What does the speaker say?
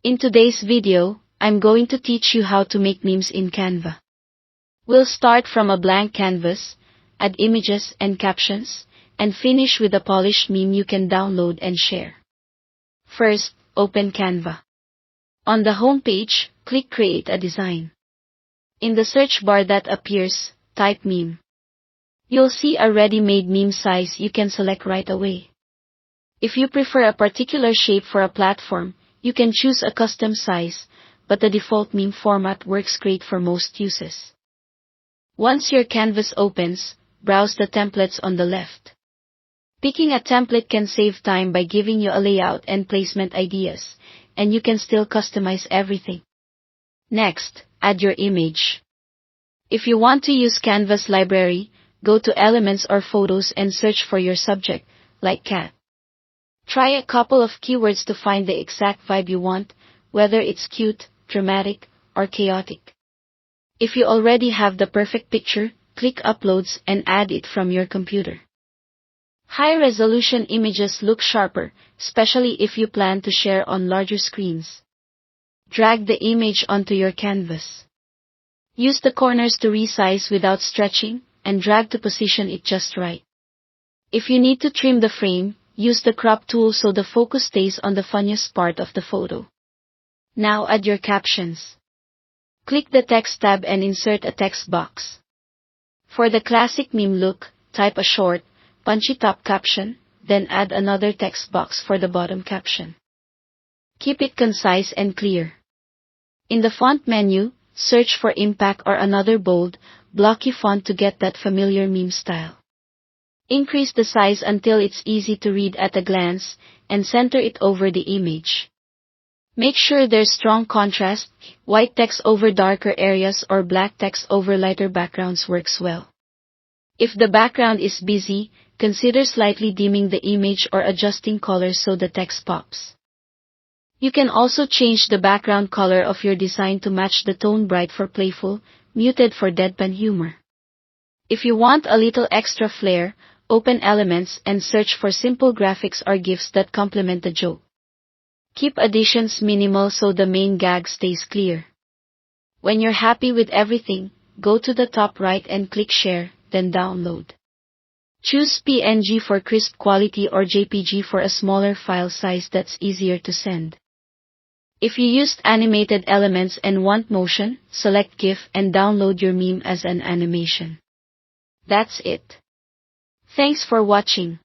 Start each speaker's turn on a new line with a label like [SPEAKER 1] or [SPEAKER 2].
[SPEAKER 1] In today's video, I'm going to teach you how to make memes in Canva. We'll start from a blank canvas, add images and captions, and finish with a polished meme you can download and share. First, open Canva. On the home page, click Create a Design. In the search bar that appears, type meme. You'll see a ready-made meme size you can select right away. If you prefer a particular shape for a platform, you can choose a custom size, but the default meme format works great for most uses. Once your canvas opens, browse the templates on the left. Picking a template can save time by giving you a layout and placement ideas, and you can still customize everything. Next, add your image. If you want to use Canva's library, go to Elements or Photos and search for your subject, like cat. Try a couple of keywords to find the exact vibe you want, whether it's cute, dramatic, or chaotic. If you already have the perfect picture, click Uploads and add it from your computer. High-resolution images look sharper, especially if you plan to share on larger screens. Drag the image onto your canvas. Use the corners to resize without stretching, and drag to position it just right. If you need to trim the frame, use the crop tool so the focus stays on the funniest part of the photo. Now add your captions. Click the Text tab and insert a text box. For the classic meme look, type a short, punchy top caption, then add another text box for the bottom caption. Keep it concise and clear. In the font menu, search for Impact or another bold, blocky font to get that familiar meme style. Increase the size until it's easy to read at a glance, and center it over the image. Make sure there's strong contrast, white text over darker areas or black text over lighter backgrounds works well. If the background is busy, consider slightly dimming the image or adjusting colors so the text pops. You can also change the background color of your design to match the tone bright for playful, muted for deadpan humor. If you want a little extra flair, open Elements and search for simple graphics or GIFs that complement the joke. Keep additions minimal so the main gag stays clear. When you're happy with everything, go to the top right and click Share, then Download. Choose PNG for crisp quality or JPG for a smaller file size that's easier to send. If you used animated elements and want motion, select GIF and download your meme as an animation. That's it. Thanks for watching.